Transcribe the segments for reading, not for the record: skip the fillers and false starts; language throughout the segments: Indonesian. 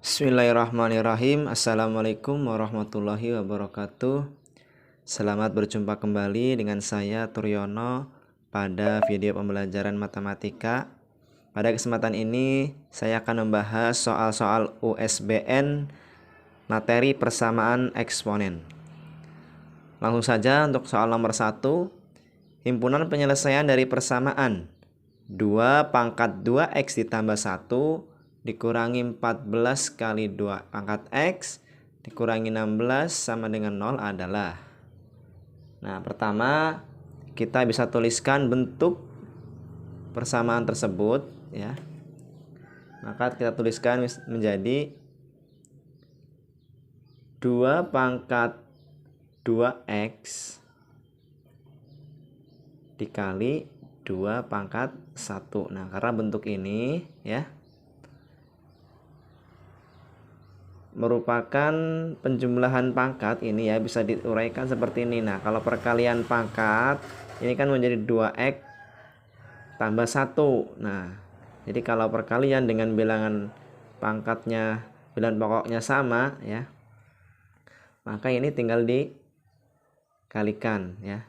Bismillahirrahmanirrahim. Assalamualaikum warahmatullahi wabarakatuh. Selamat berjumpa kembali dengan saya Turyono pada video pembelajaran matematika. Pada kesempatan ini saya akan membahas soal-soal USBN materi persamaan eksponen. Langsung saja untuk soal nomor 1. Himpunan penyelesaian dari persamaan 2 pangkat 2x ditambah 1 dikurangi 14 kali 2 pangkat x dikurangi 16 sama dengan 0 adalah. Nah, pertama kita bisa tuliskan bentuk persamaan tersebut ya. Maka kita tuliskan menjadi 2 pangkat 2x dikali 2 pangkat 1. Nah, karena bentuk ini ya merupakan penjumlahan pangkat, ini ya bisa diuraikan seperti ini. Nah, kalau perkalian pangkat ini kan menjadi 2x tambah 1. Nah, jadi kalau perkalian dengan bilangan pangkatnya, bilangan pokoknya sama ya, maka ini tinggal dikalikan ya.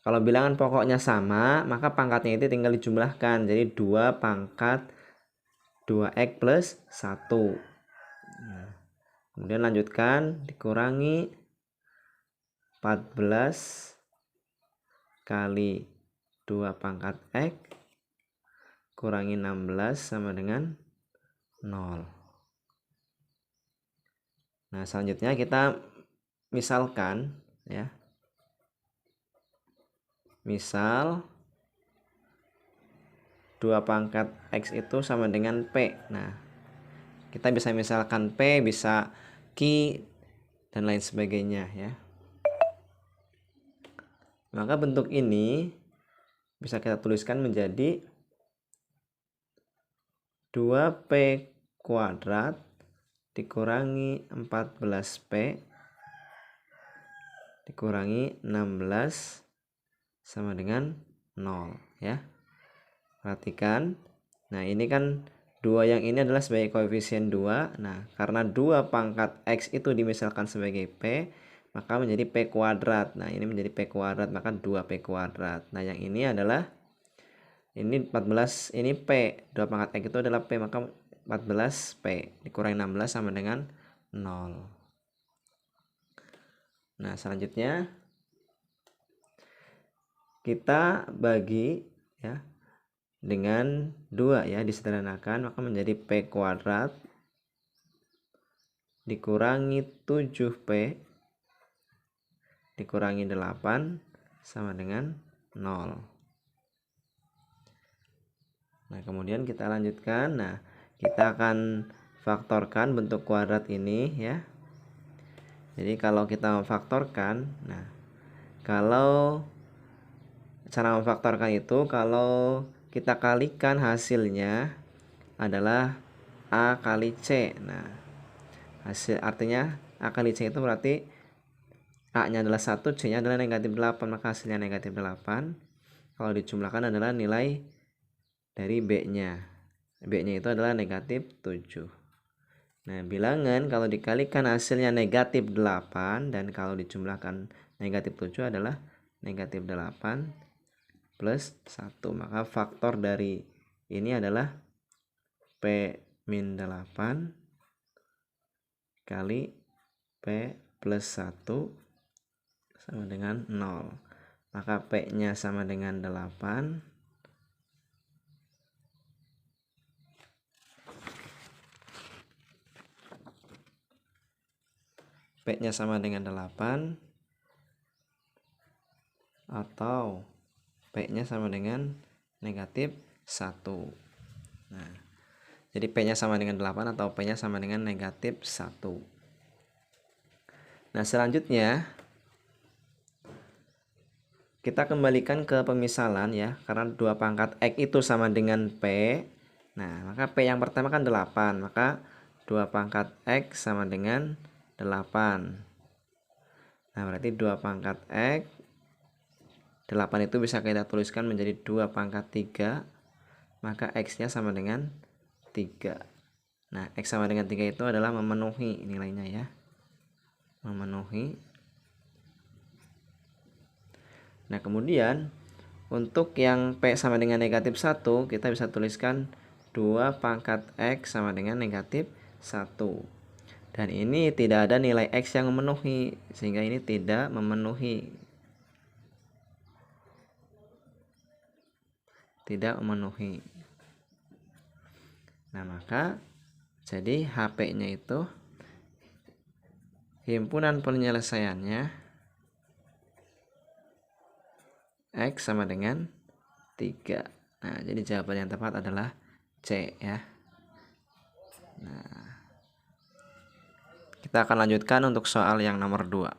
Kalau bilangan pokoknya sama, maka pangkatnya itu tinggal dijumlahkan. Jadi 2 pangkat 2x plus 1. Nah, kemudian lanjutkan dikurangi 14 kali 2 pangkat x kurangi 16 sama dengan 0. Nah, selanjutnya kita misalkan ya. Misal 2 pangkat x itu sama dengan P. Nah, kita bisa misalkan P, bisa Q, dan lain sebagainya ya. Maka bentuk ini bisa kita tuliskan menjadi 2P kuadrat dikurangi 14P dikurangi 16 sama dengan 0 ya. Perhatikan. Nah, ini kan 2 yang ini adalah sebagai koefisien 2. Nah, karena 2 pangkat x itu dimisalkan sebagai P, maka menjadi P kuadrat. Nah, ini menjadi P kuadrat, maka 2P kuadrat. Nah, yang ini adalah ini 14, ini P. 2 pangkat x itu adalah P, maka 14P dikurangi 16 sama dengan 0. Nah, selanjutnya kita bagi ya dengan 2 ya, disederhanakan, maka menjadi P kuadrat dikurangi 7P dikurangi 8 sama dengan 0. Nah, kemudian kita lanjutkan. Nah, kita akan faktorkan bentuk kuadrat ini ya. Jadi kalau kita memfaktorkan, nah, kalau cara memfaktorkan itu kalau kita kalikan hasilnya adalah A kali C. Nah, hasil artinya A kali C itu berarti A nya adalah 1, C nya adalah negatif 8, maka hasilnya negatif 8. Kalau dijumlahkan adalah nilai dari B nya. B nya itu adalah negatif 7. Nah, bilangan kalau dikalikan hasilnya negatif 8 dan kalau dijumlahkan negatif 7 adalah negatif 8 plus 1. Maka faktor dari ini adalah P min 8 kali P plus 1 sama dengan 0. Maka P nya sama dengan 8. P nya sama dengan 8 atau P nya sama dengan negatif 1. Nah, jadi P nya sama dengan 8 atau P nya sama dengan negatif 1. Nah, selanjutnya kita kembalikan ke pemisalan ya, karena 2 pangkat x itu sama dengan P. Nah, maka P yang pertama kan 8, maka 2 pangkat x sama dengan 8. Nah, berarti 2 pangkat x, 8 itu bisa kita tuliskan menjadi 2 pangkat 3, maka x nya sama dengan 3. Nah, X sama dengan 3 itu adalah memenuhi nilainya ya. Memenuhi. Nah, kemudian untuk yang P sama dengan negatif 1, kita bisa tuliskan 2 pangkat X sama dengan negatif 1. Dan ini tidak ada nilai X yang memenuhi, sehingga ini tidak memenuhi. Tidak memenuhi. Nah, maka jadi HP-nya itu himpunan penyelesaiannya X sama dengan 3. Nah, jadi jawaban yang tepat adalah C ya. Nah, kita akan lanjutkan untuk soal yang nomor 2.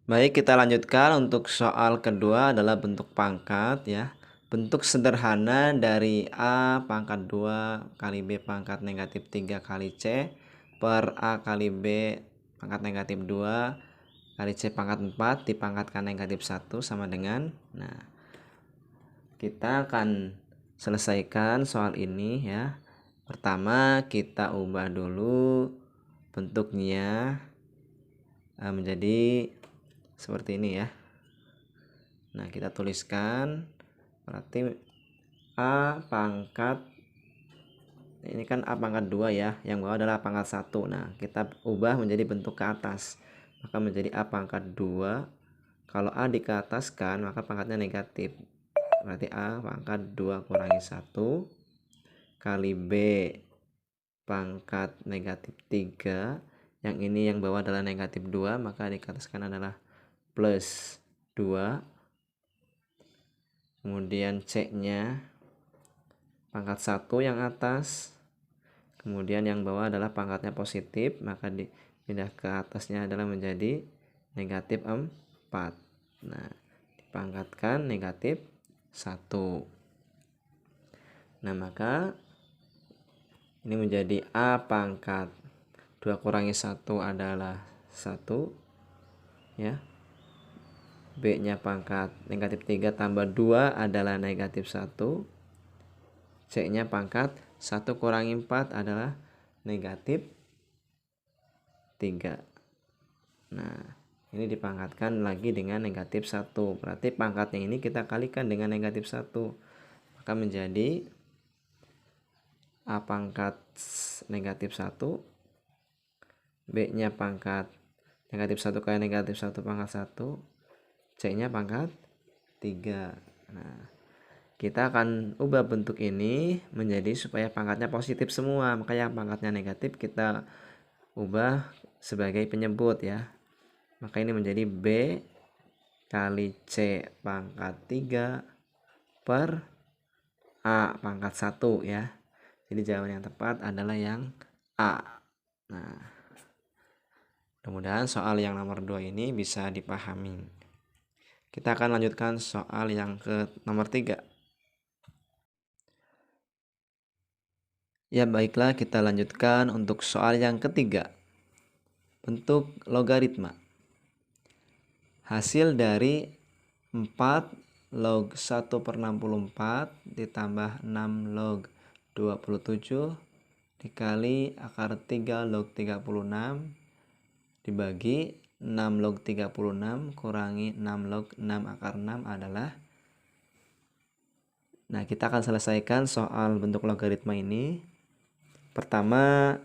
Baik, kita lanjutkan untuk soal kedua adalah bentuk pangkat ya. Bentuk sederhana dari A pangkat 2 kali B pangkat negatif 3 kali C per A kali B pangkat negatif 2 kali C pangkat 4 dipangkatkan negatif 1 sama dengan. Nah, kita akan selesaikan soal ini ya. Pertama kita ubah dulu bentuknya menjadi seperti ini ya. Nah, kita tuliskan berarti A pangkat, ini kan A pangkat 2 ya, yang bawah adalah pangkat 1. Nah, kita ubah menjadi bentuk ke atas, maka menjadi A pangkat 2. Kalau A dikeataskan maka pangkatnya negatif, berarti A pangkat 2 kurangi 1 kali B pangkat negatif 3. Yang ini yang bawah adalah negatif 2, maka dikeataskan adalah plus 2. Kemudian C-nya pangkat 1 yang atas. Kemudian yang bawah adalah pangkatnya positif, maka dipindah ke atasnya adalah menjadi negatif 4. Nah, dipangkatkan negatif 1. Nah, maka ini menjadi A pangkat 2 kurangi 1 adalah 1 ya. B-nya pangkat negatif 3 tambah 2 adalah negatif 1. C-nya pangkat 1 kurangi 4 adalah negatif 3. Nah, ini dipangkatkan lagi dengan negatif 1. Berarti pangkatnya ini kita kalikan dengan negatif 1. Maka menjadi A pangkat negatif 1. B-nya pangkat negatif 1 kali negatif 1 pangkat 1. C-nya pangkat 3. Nah, kita akan ubah bentuk ini menjadi supaya pangkatnya positif semua. Maka yang pangkatnya negatif kita ubah sebagai penyebut ya. Maka ini menjadi B kali C pangkat 3 per A pangkat 1 ya. Jadi jawaban yang tepat adalah yang A. Nah, mudah-mudahan soal yang nomor 2 ini bisa dipahami. Kita akan lanjutkan soal yang ke nomor 3. Ya, baiklah, kita lanjutkan untuk soal yang ketiga. Bentuk logaritma. Hasil dari 4 log 1/64 ditambah 6 log 27 dikali akar 3 log 36 dibagi 6 log 36 kurangi 6 log 6 akar 6 adalah. Nah, kita akan selesaikan soal bentuk logaritma ini. Pertama,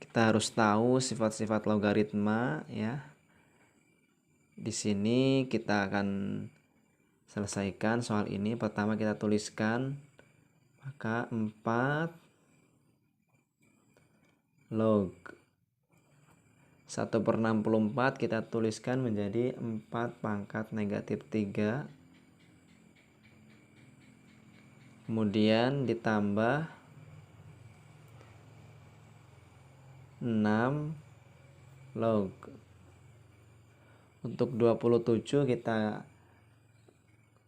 kita harus tahu sifat-sifat logaritma ya. Di sini kita akan selesaikan soal ini. Pertama kita tuliskan, maka 4 log 1/64 kita tuliskan menjadi 4 pangkat negatif 3. Kemudian ditambah 6 log. Untuk 27 kita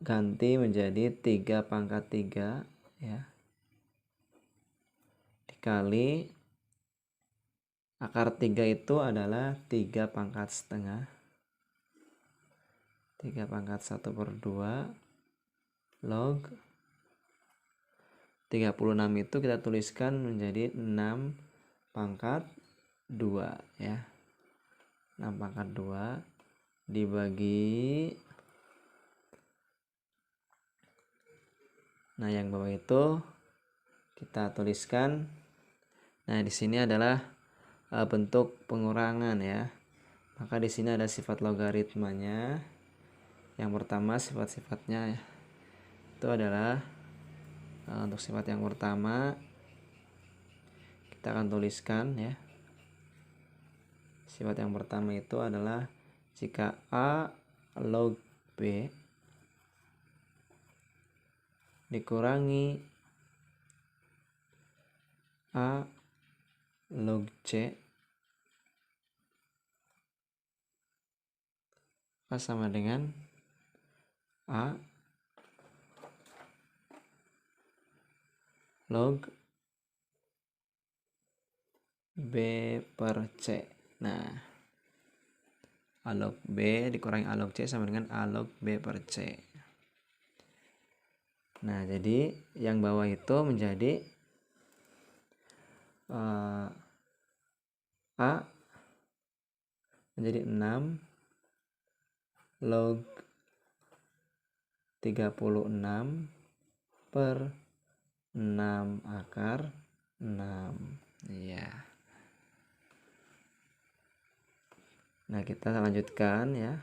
ganti menjadi 3 pangkat 3 ya. Dikali akar 3 itu adalah 3 pangkat setengah. 3 pangkat 1/2 log 36 itu kita tuliskan menjadi 6 pangkat 2 ya. 6 pangkat 2 dibagi, nah yang bawah itu kita tuliskan. Nah di sini adalah bentuk pengurangan ya. Maka di sini ada sifat logaritmanya. Yang pertama sifat-sifatnya itu adalah untuk sifat yang pertama kita akan tuliskan ya. Sifat yang pertama itu adalah jika A log B dikurangi A log C sama dengan A log B per C. Nah, A log B dikurangi A log C sama dengan A log B per C. Nah, jadi yang bawah itu menjadi A menjadi 6 log 36 per 6 akar 6. Iya. Nah, kita lanjutkan ya.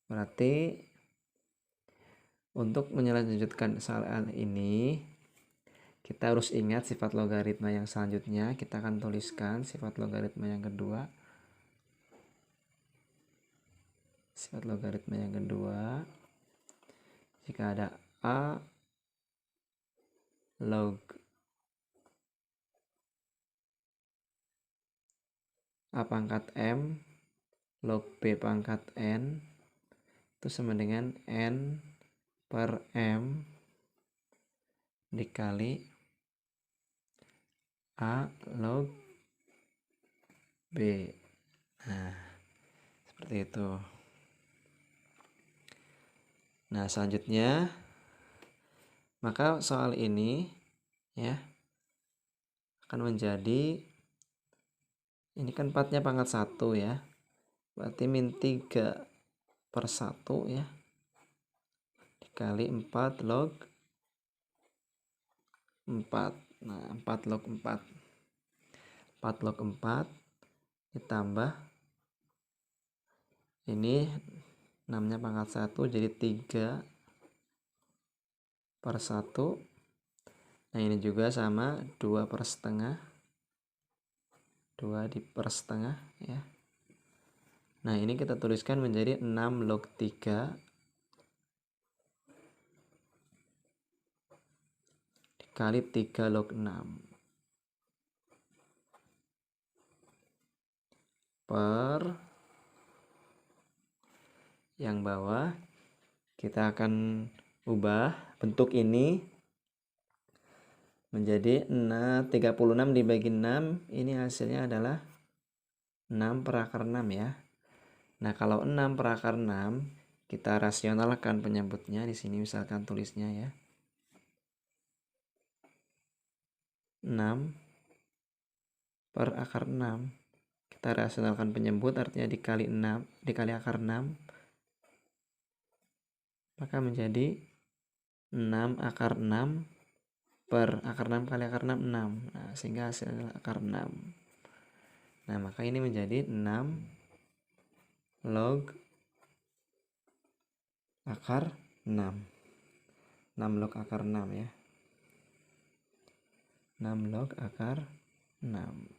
Berarti untuk melanjutkan soal ini kita harus ingat sifat logaritma yang selanjutnya. Kita akan tuliskan sifat logaritma yang kedua. Sifat logaritma yang kedua, jika ada A log A pangkat M log B pangkat N itu sama dengan N per M dikali A log B. Nah, seperti itu. Nah, selanjutnya maka soal ini ya akan menjadi, ini kan 4-nya pangkat 1 ya. Berarti min 3 per 1 ya. Dikali 4 log 4. Nah, 4 log 4. 4 log 4 ditambah ini 6-nya pangkat 1 jadi 3 per 1. Nah, ini juga sama 2 per setengah. 2 di per setengah ya. Nah, ini kita tuliskan menjadi 6 log 3 dikali 3 log 6 per yang bawah. Kita akan ubah bentuk ini menjadi 36 dibagi 6. Ini hasilnya adalah 6 per akar 6 ya. Nah, kalau 6 per akar 6 kita rasionalkan penyebutnya. Di sini misalkan tulisnya ya 6 per akar 6. Kita rasionalkan penyebut artinya dikali 6 dikali akar 6, maka menjadi 6 akar 6 per akar 6 kali akar 6 6. Nah, sehingga hasilnya akar 6. Nah, maka ini menjadi 6 log akar 6. 6 log akar 6 ya. 6 log akar 6.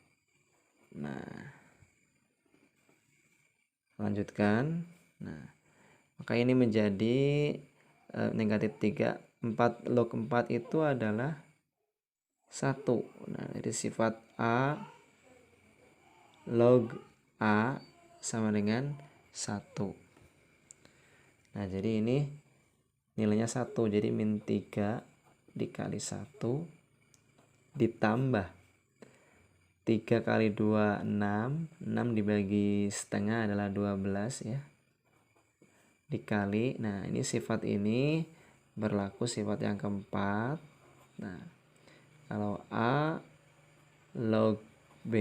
Nah, lanjutkan. Nah, maka ini menjadi negatif 3. 4 log 4 itu adalah 1. Nah, jadi sifat A log A sama dengan 1. Nah, jadi ini nilainya 1. Jadi min 3 dikali 1 ditambah 3 kali 2 6. 6 dibagi setengah adalah 12 ya. Dikali, nah ini sifat ini berlaku sifat yang keempat. Nah, kalau A log B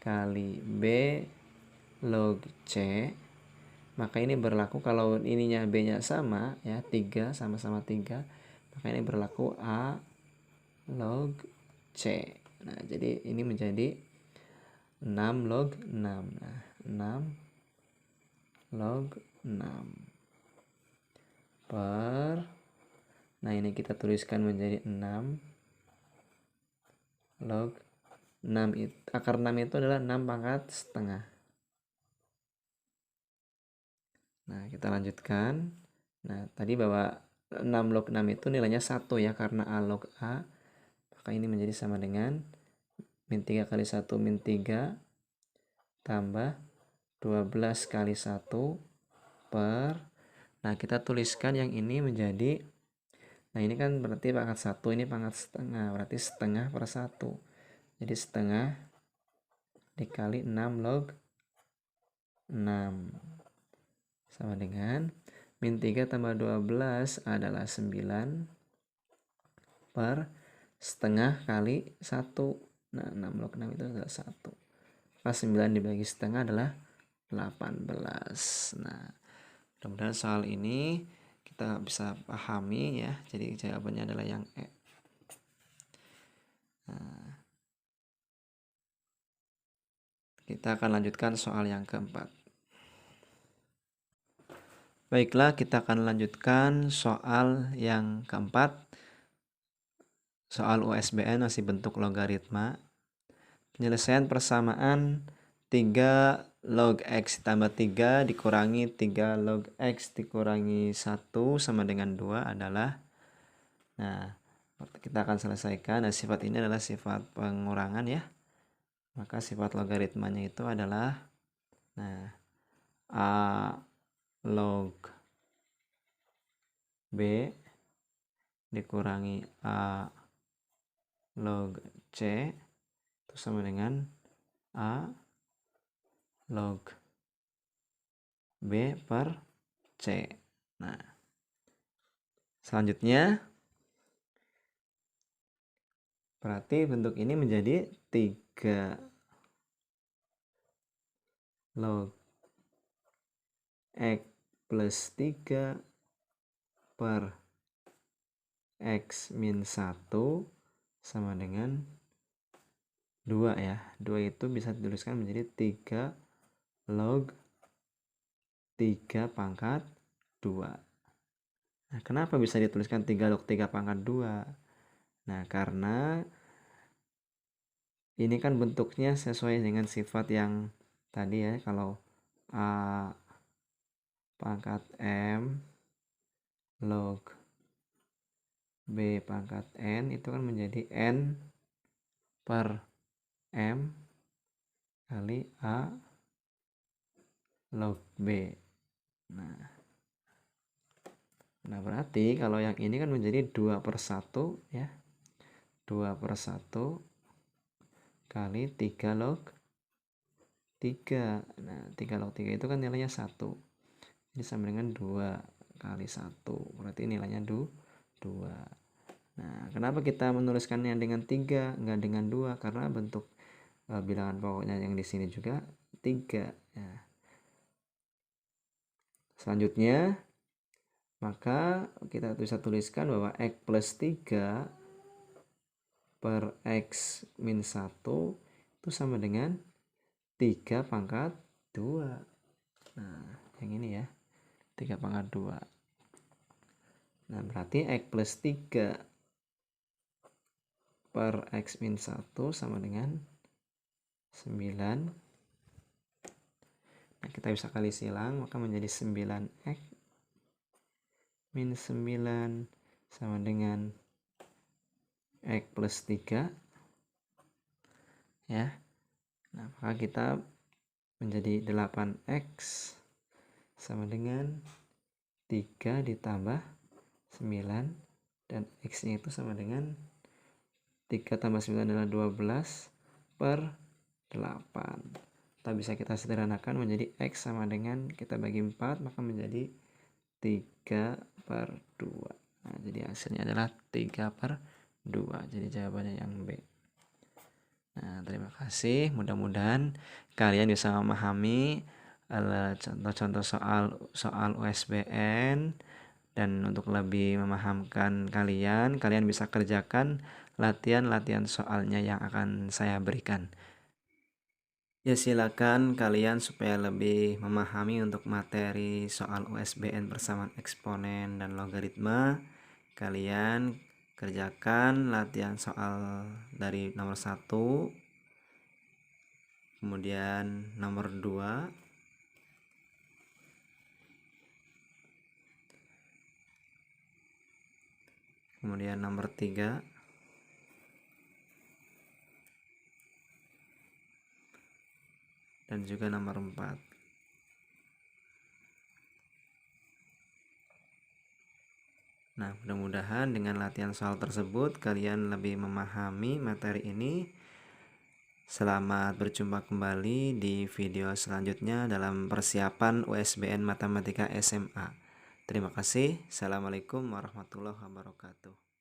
kali B log C, maka ini berlaku kalau ininya B-nya sama ya, 3 sama-sama 3, maka ini berlaku A log C. Nah, jadi ini menjadi 6 log 6. Nah, 6 log 6 per, nah ini kita tuliskan menjadi 6 log 6 itu, akar 6 itu adalah 6 pangkat setengah. Nah, kita lanjutkan. Nah, tadi bahwa 6 log 6 itu nilainya 1 ya, karena A log A. Maka ini menjadi sama dengan min 3 kali 1 min 3 tambah 12 kali 1 per. Nah, kita tuliskan yang ini menjadi, nah ini kan berarti pangkat 1, ini pangkat setengah, berarti setengah per 1. Jadi setengah dikali 6 log 6 sama dengan min 3 tambah 12 adalah 9 per setengah kali 1. Nah, 6 log 6 itu adalah 1. Maka 9 dibagi setengah adalah 18. Nah, mudah-mudahan soal ini kita bisa pahami ya. Jadi jawabannya adalah yang E. Nah, kita akan lanjutkan soal yang keempat. Baiklah, kita akan lanjutkan soal yang keempat. Soal USBN masih bentuk logaritma. Penyelesaian persamaan 3 log X tambah 3 dikurangi 3 log X dikurangi 1 sama dengan 2 adalah, nah kita akan selesaikan. Nah, sifat ini adalah sifat pengurangan ya. Maka sifat logaritmanya itu adalah, nah, A log B dikurangi A log C itu sama dengan A log B per C. Nah, selanjutnya berarti bentuk ini menjadi 3 log X plus 3 per X min 1 sama dengan 2 ya. 2 itu bisa dituliskan menjadi 3 log 3 pangkat 2. Nah, kenapa bisa dituliskan 3 log 3 pangkat 2? Nah, karena ini kan bentuknya sesuai dengan sifat yang tadi ya. Kalau A pangkat M log B pangkat N itu kan menjadi N per M kali A log B. Nah, berarti kalau yang ini kan menjadi 2 per 1 ya. 2 per 1 kali 3 log 3. Nah, 3 log 3 itu kan nilainya 1. Jadi sama dengan 2 kali 1. Berarti nilainya 2. Nah, kenapa kita menuliskannya dengan 3 enggak dengan 2? Karena bentuk bilangan pokoknya yang di sini juga 3 ya. Selanjutnya maka kita bisa tuliskan bahwa X plus 3 per X min 1 itu sama dengan 3 pangkat 2. Nah, yang ini ya, 3 pangkat 2. Nah, berarti X plus 3 per X min 1 sama dengan 9. Nah, kita bisa kali silang, maka menjadi 9X min 9 sama dengan X plus 3 ya. Nah, maka kita menjadi 8X sama dengan 3 ditambah 9 dan X nya itu sama dengan 3 tambah 9 adalah 12 per 8. Bisa kita sederhanakan menjadi X sama dengan kita bagi 4 maka menjadi 3/2. Nah, jadi hasilnya adalah 3/2. Jadi jawabannya yang B. Nah, terima kasih. Mudah-mudahan kalian bisa memahami contoh-contoh soal USBN, dan untuk lebih memahamkan kalian bisa kerjakan latihan-latihan soalnya yang akan saya berikan. Ya, silakan kalian supaya lebih memahami untuk materi soal USBN persamaan eksponen dan logaritma, kalian kerjakan latihan soal dari nomor 1, kemudian nomor 2, kemudian nomor 3, dan juga nomor 4. Nah, mudah-mudahan dengan latihan soal tersebut kalian lebih memahami materi ini. Selamat berjumpa kembali di video selanjutnya dalam persiapan USBN Matematika SMA. Terima kasih. Assalamualaikum warahmatullahi wabarakatuh.